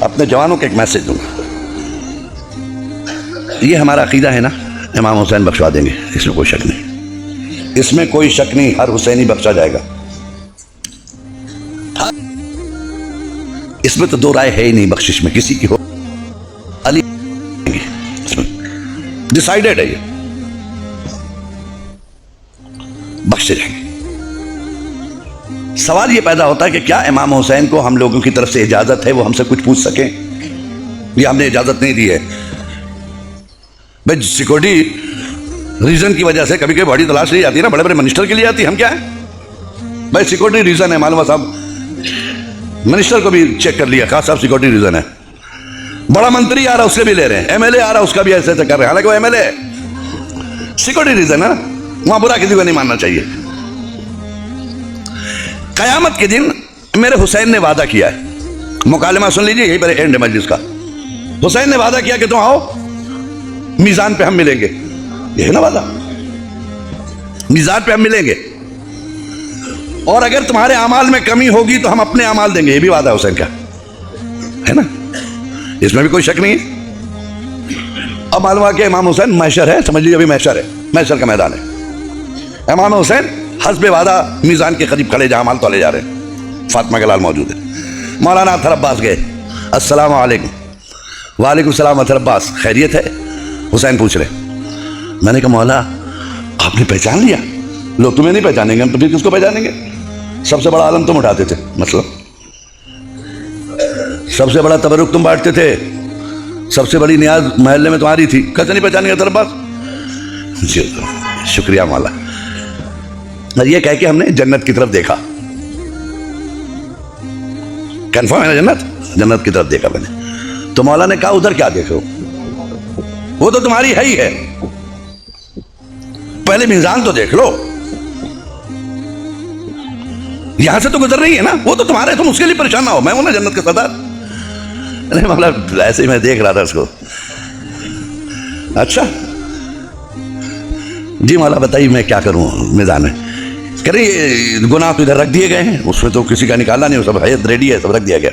अपने जवानों को एक मैसेज दूंगा। ये हमारा अकीदा है ना, इमाम हुसैन बख्शवा देंगे, इसमें कोई शक नहीं, इसमें कोई शक नहीं, हर हुसैनी बख्शा जाएगा। इसमें तो दो राय है ही नहीं, बख्शिश में किसी की हो, अली डिसाइडेड है, ये बख्शे जाएंगे। सवाल ये पैदा होता है कि क्या इमाम हुसैन को हम लोगों की तरफ से इजाजत है वो हमसे कुछ पूछ सकें, या हमने इजाजत नहीं दी है? भाई सिक्योरिटी रीजन की वजह से कभी कभी बड़ी तलाश ली जाती है ना, बड़े बड़े मिनिस्टर के लिए आती है, हम क्या है भाई सिक्योरिटी रीजन है, मालूम साहब मिनिस्टर को भी चेक कर लिया, कहा साहब सिक्योरिटी रीजन है। बड़ा मंत्री आ रहा उसके भी ले रहे हैं, एमएलए आ रहा उसका भी ऐसे ऐसे कर रहे हैं, हालांकि वो एमएलए है, सिक्योरिटी रीजन है ना, वहां बुरा किसी को नहीं मानना चाहिए। कयामत के दिन मेरे हुसैन ने वादा किया है, मुकालमा सुन लीजिए, यही पर एंड है मजलिस का। हुसैन ने वादा किया कि तुम आओ मीजान पे हम मिलेंगे, यही ना वादा, मीजान पे हम मिलेंगे, और अगर तुम्हारे अमाल में कमी होगी तो हम अपने अमाल देंगे, ये भी वादा है हुसैन का, है ना, इसमें भी कोई शक नहीं है। अब मालूम के इमाम हुसैन मैशर है, समझ लीजिए अभी मैशर है, मैशर का मैदान है, इमाम हुसैन हस्बे वादा मीजान के करीब खड़े, जहां माल तोले जा रहे हैं, फातिमा के लाल मौजूद है। मौलाना अतहर अब्बास गए, अस्सलाम वालेकुम। वालेकुम सलाम अतहर अब्बास, खैरियत है? हुसैन पूछ रहे। मैंने कहा मौला आपने पहचान लिया? लो तुम्हें नहीं पहचानेंगे हम तो फिर किसको पहचानेंगे? सबसे बड़ा आलम तुम उठाते थे, मतलब सबसे बड़ा तबरुक तुम बांटते थे, सबसे बड़ी नियाज महल्ले में तुम्हारी थी, कैसे नहीं पहचानेंगे अतहर अब्बास? जी शुक्रिया मौला। और ये कह के हमने जन्नत की तरफ देखा, कंफर्म है ना, जन्नत की तरफ देखा मैंने। तो मौला ने कहा उधर क्या देखो, वो तो तुम्हारी है ही है, पहले मीजान तो देख लो, यहां से तो गुजर रही है ना, वो तो तुम्हारा है, तुम उसके लिए परेशान ना हो, मैं हूं ना जन्नत के सरदार। नहीं मतलब ऐसे ही मैं देख रहा था उसको। अच्छा जी मौला बताइए मैं क्या करूं मीजान में? कह रहे ये गुनाह तो इधर रख दिए गए हैं, उसमें तो किसी का निकालना नहीं, सब है रेडी है, सब रख दिया गया,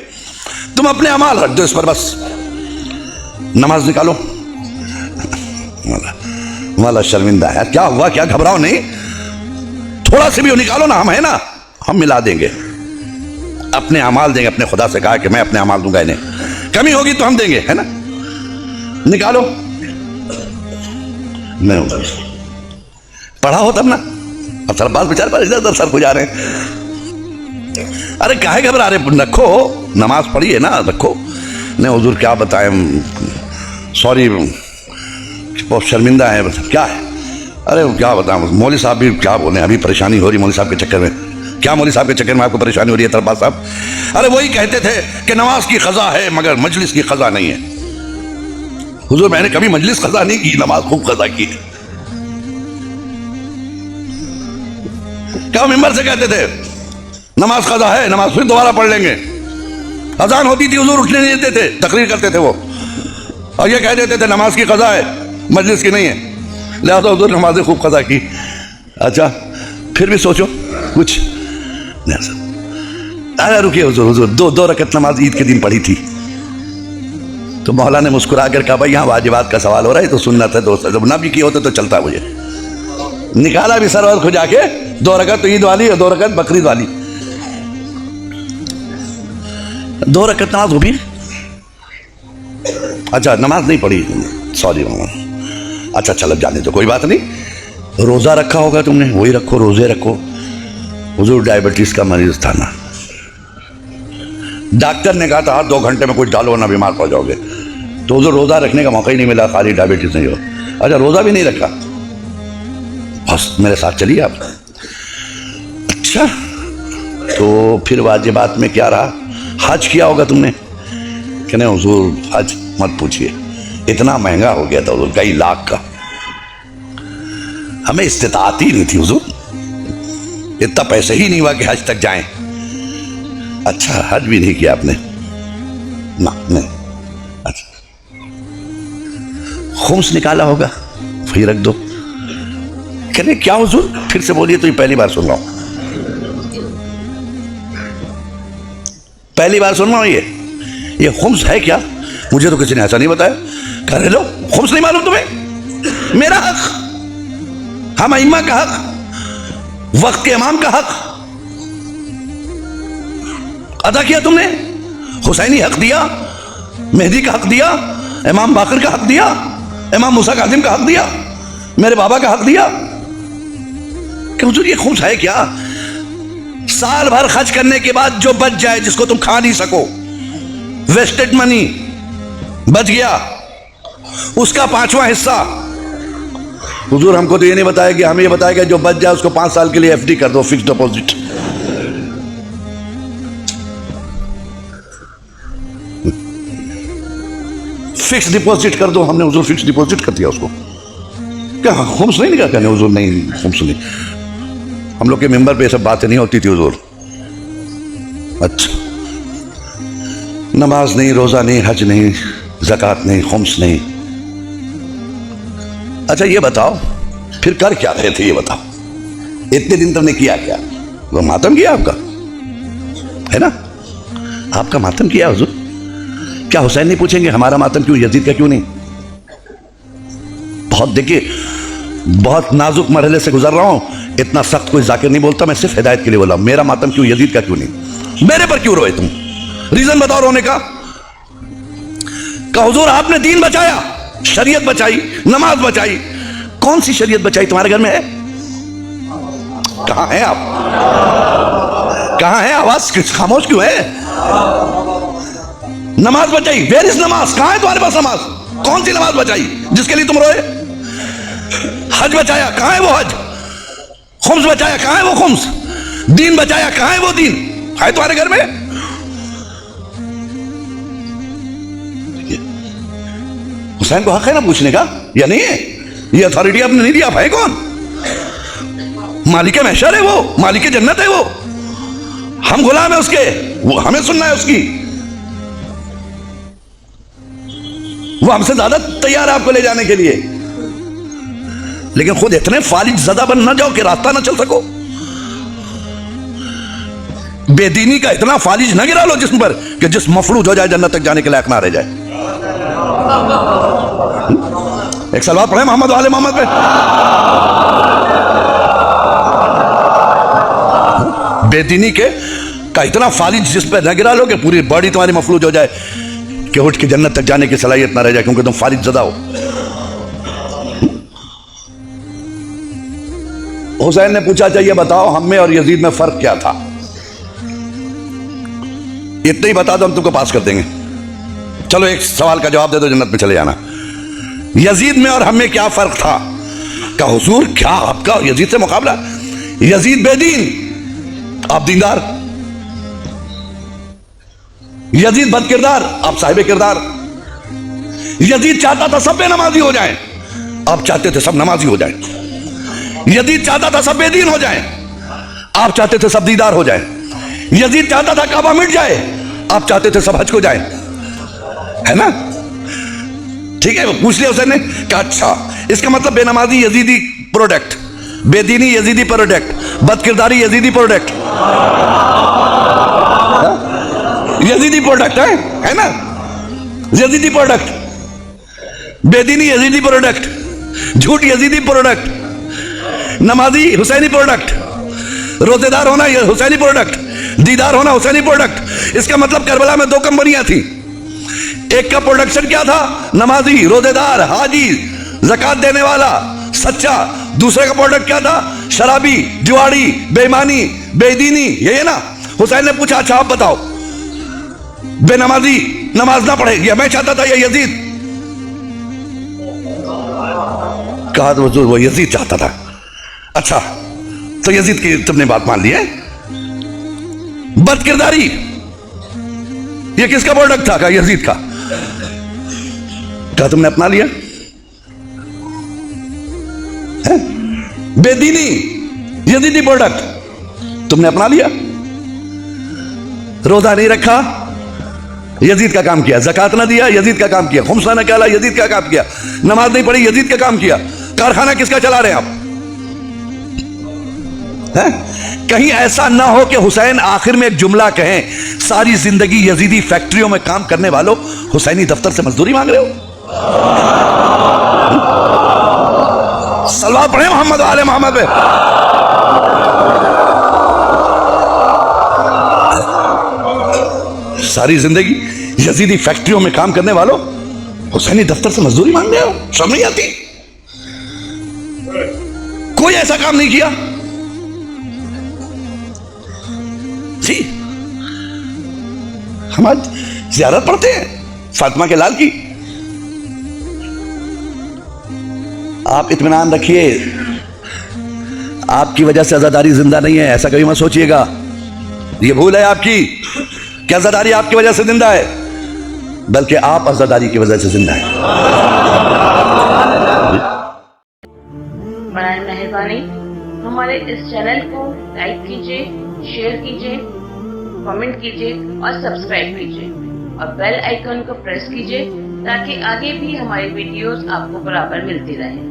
तुम अपने अमाल रख दो इस पर, बस नमाज निकालो। मौला शर्मिंदा है, क्या हुआ, क्या घबराओ नहीं, थोड़ा से भी वो निकालो ना, हम है ना, हम मिला देंगे, अपने अमाल देंगे, अपने खुदा से कहा कि मैं अपने अमाल दूंगा इन्हें, कमी होगी तो हम देंगे, है ना, निकालो। नहीं पढ़ा हो तब ना, अब सर बाल बेचारे पर इधर उधर सर खुजा रहे हैं, अरे काहे घबरा रहे, रखो नमाज पढ़िए ना, रखो। नहीं हुजूर क्या बताएं, सॉरी बहुत शर्मिंदा है, क्या है? अरे क्या बताऊं, मौली साहब भी क्या बोले, अभी परेशानी हो रही मौली साहब के चक्कर में। क्या मौली साहब के चक्कर में आपको परेशानी हो रही है तरबाज साहब? अरे वही कहते थे कि नमाज की खजा है मगर मजलिस की खजा नहीं है। हुजूर मैंने कभी मजलिस खजा नहीं की, नमाज खूब खजा की है। क्या मिंबर से कहते थे नमाज खजा है, नमाज फिर दोबारा पढ़ लेंगे, अजान होती थी हुजूर उठने नहीं देते थे, तकरीर करते थे वो, और ये कह देते थे नमाज की खजा है मजलिस की नहीं है, लिहाजा हुजूर नमाजें खूब खजा की। अच्छा फिर भी सोचो कुछ नहीं। अरे रुकिए हुजूर, हुजूर दो रकत नमाज ईद के दिन पढ़ी थी। तो मौला ने मुस्कुरा कर कहा भाई यहाँ वाजिबात का सवाल हो रहा है, तो सुन्नत है दोस्त, जब ना भी किए होते तो चलता मुझे। निकाला भी सरवर खुजा के, 2 रकत तो ईद वाली और 2 रकत बकरीद वाली, 2 रकत नमाज हो भी। अच्छा नमाज नहीं पढ़ी, सॉरी मामा, अच्छा चलो जाने दो, कोई बात नहीं। रोजा रखा होगा तुमने, वही रखो, रोजे रखो। हुजूर डायबिटीज का मरीज था ना, डॉक्टर ने कहा था हर 2 घंटे में कुछ डालो ना बीमार पड़ जाओगे, तो हुजूर रोजा रखने का मौका ही नहीं मिला, खाली डायबिटीज नहीं हो। अच्छा रोजा भी नहीं रखा, बस मेरे साथ चलिए आप। अच्छा तो फिर वाजिबात में क्या रहा? हज किया होगा तुमने? कि नहीं हुजूर हज मत पूछिए, इतना महंगा हो गया था हुजूर, कई लाख का, हमें इस्तिताअत ही नहीं थी हुजूर, इतना पैसे ही नहीं हुआ कि हज तक जाएं। अच्छा हज भी नहीं किया आपने ना? नहीं। अच्छा खुम्स निकाला होगा, वही रख दो। कहने क्या हुजूर, फिर से बोलिए, तो ये पहली बार सुन रहा हूं, पहली बार सुन रहा हूं, ये खुम्स है क्या? मुझे तो किसी ने ऐसा नहीं बताया। कह रहे लो खुम्स नहीं मालूम तुम्हें? मेरा हक, हम इमाम का हक, वक्त के इमाम का हक अदा किया तुमने। हुसैनी हक दिया, मेहदी का हक दिया, इमाम बाकर का हक दिया, इमाम मूसा काजिम का हक दिया, मेरे बाबा का हक दिया। कि हुजूर ये खुम्स है क्या? साल भर खर्च करने के बाद जो बच जाए, जिसको तुम खा नहीं सको, वेस्टेड मनी बच गया, उसका 5वां हिस्सा। हुजूर हमको तो ये नहीं बताया कि हमें ये बताया कि जो बच जाए उसको 5 साल के लिए एफडी कर दो, फिक्स डिपॉजिट। फिक्स डिपॉजिट कर दो। हमने हुजूर फिक्स डिपॉजिट कर दिया उसको। क्या खुम्स नहीं निकाल? कहने हुजूर नहीं, खुम्स नहीं, हम लोग के मेंबर पे ये सब बातें नहीं होती थी हुजूर। अच्छा, नमाज नहीं, रोजा नहीं, हज नहीं, ज़कात नहीं, खुम्स नहीं। अच्छा ये बताओ फिर कर क्या रहे थे? ये बताओ, इतने दिन तुमने किया क्या? वो मातम किया आपका, है ना? आपका मातम किया हुजूर। क्या हुसैन नहीं पूछेंगे हमारा मातम क्यों, यजीद का क्यों नहीं? बहुत देखिए, बहुत नाजुक मरहले से गुजर रहा हूं, इतना सख्त कोई जाकिर नहीं बोलता, मैं सिर्फ हिदायत के लिए बोला। मेरा मातम क्यों, यजीद का क्यों नहीं? मेरे पर क्यों रोए तुम? रीजन बताओ रोने का। हुजूर आपने दीन बचाया, शरीयत बचाई, नमाज बचाई। कौन सी शरीयत बचाई तुम्हारे घर में है? कहां है आप? कहां है? आवाज खामोश क्यों है? नमाज बचाई, वेयर इज नमाज? कहां है तुम्हारे पास नमाज? कौन सी नमाज बचाई जिसके लिए तुम रोए? हज बचाया, कहां है वो हज? खुम्स बचाया, कहां है वो खुम्स? दीन बचाया, कहां है वो दीन? है तुम्हारे घर में? हुसैन को हक है ना पूछने का, या नहीं है? ये अथॉरिटी आपने नहीं दिया। आप है कौन? मालिक महशर है वो, मालिक जन्नत है वो, हम गुलाम है उसके, वो हमें सुनना है उसकी। वो हमसे ज्यादा तैयार है आपको ले जाने के लिए, लेकिन खुद इतने फालिज ज़दा बन ना जाओ कि रास्ता ना चल सको। बेदीनी का इतना फालिज ना गिरा लो जिस्म पर कि जिस्म मफलूज हो जाए, जन्नत तक जाने के लायक ना रह जाए। एक सलवात पढ़े मोहम्मद वाले मोहम्मद पे। बेदीनी के का इतना फालिज जिस्म पे न गिरा लो कि पूरी बॉडी तुम्हारी मफलूज हो जाए कि उठ के जन्नत तक जाने की सलाहियत ना रह जाए, क्योंकि तुम फालिज ज़दा हो। हुसैन ने पूछा, चाहिए बताओ हम में और यजीद में फर्क क्या था? इतना ही बता दो, हम तुमको पास कर देंगे। चलो एक सवाल का जवाब दे दो, जन्नत में चले जाना। यजीद में और हम में क्या फर्क था? का हुजूर क्या आपका यजीद से मुकाबला? यजीद बेदीन, आप दीनदार। यजीद बदकिरदार, आप साहिब किरदार। यजीद चाहता था सब बेनमाजी हो जाएं, आप चाहते थे सब नमाजी हो जाएं। यजीद चाहता था सब बेदीन हो जाएं, आप चाहते थे सब दीदार हो जाएं। यजीद चाहता था काबा मिट जाए, आप चाहते थे सब हज को जाएं, है ना? ठीक है, पूछ लिया हुसैन ने, कहा अच्छा इसका मतलब बेनमाजी यजीदी प्रोडक्ट, बेदीनी यजीदी प्रोडक्ट, बदकिरदारी यजीदी प्रोडक्ट, यजीदी प्रोडक्ट है ना? यजीदी प्रोडक्ट, बेदीनी यजीदी प्रोडक्ट, झूठ यजीदी प्रोडक्ट, नमाजी हुसैनी प्रोडक्ट, रोजेदार होना हुसैनी प्रोडक्ट, दीदार होना हुसैनी प्रोडक्ट। इसका मतलब करबला में 2 कंपनियां थी, एक का प्रोडक्शन क्या था? नमाजी, रोजेदार, हाजी, ज़कात देने वाला, सच्चा। दूसरे का प्रोडक्ट क्या था? शराबी, जुआड़ी, बेईमानी, बेदीनी। ये है ना? हुसैन ने पूछा, अच्छा आप बताओ, बेनमाजी नमाज ना पढ़े, ये मैं चाहता था, ये यजीद? कहा तो वो यजीद चाहता था। अच्छा तो यजीद की तुमने बात मान ली है। बदकिरदारी ये किसका प्रोडक्ट था? का यजीद का। क्या तुमने अपना लिया है? बेदीनी यजीदी प्रोडक्ट तुमने अपना लिया। रोजा नहीं रखा, यजीद का काम किया। ज़कात ना दिया, यजीद का काम किया। खुम्स ना निकाला, यजीद का काम किया। नमाज नहीं पढ़ी, यजीद का काम किया। कारखाना किसका चला रहे हैं आप? है? कहीं ऐसा ना हो कि हुसैन आखिर में एक जुमला कहें, सारी जिंदगी यजीदी फैक्ट्रियों में काम करने वालों, हुसैनी दफ्तर से मजदूरी मांग रहे हो। सलवात पढ़े मोहम्मद वाले मोहम्मद पे। सारी जिंदगी यजीदी फैक्ट्रियों में काम करने वालों, हुसैनी दफ्तर से मजदूरी मांग रहे हो। शर्म नहीं आती? कोई ऐसा काम नहीं किया जी। हम आज ज़ियारत पढ़ते हैं फातिमा के लाल की। आप इत्मीनान रखिए, आपकी वजह से अज़ादारी जिंदा नहीं है, ऐसा कभी मत सोचिएगा। ये भूल है आपकी कि अज़ादारी आपकी वजह से जिंदा है, बल्कि आप अज़ादारी की वजह से जिंदा है। बराए मेहरबानी हमारे इस चैनल को लाइक कीजिए, शेयर कीजिए, कमेंट कीजिए और सब्सक्राइब कीजिए और बेल आइकन को प्रेस कीजिए ताकि आगे भी हमारी वीडियोस आपको बराबर मिलती रहे।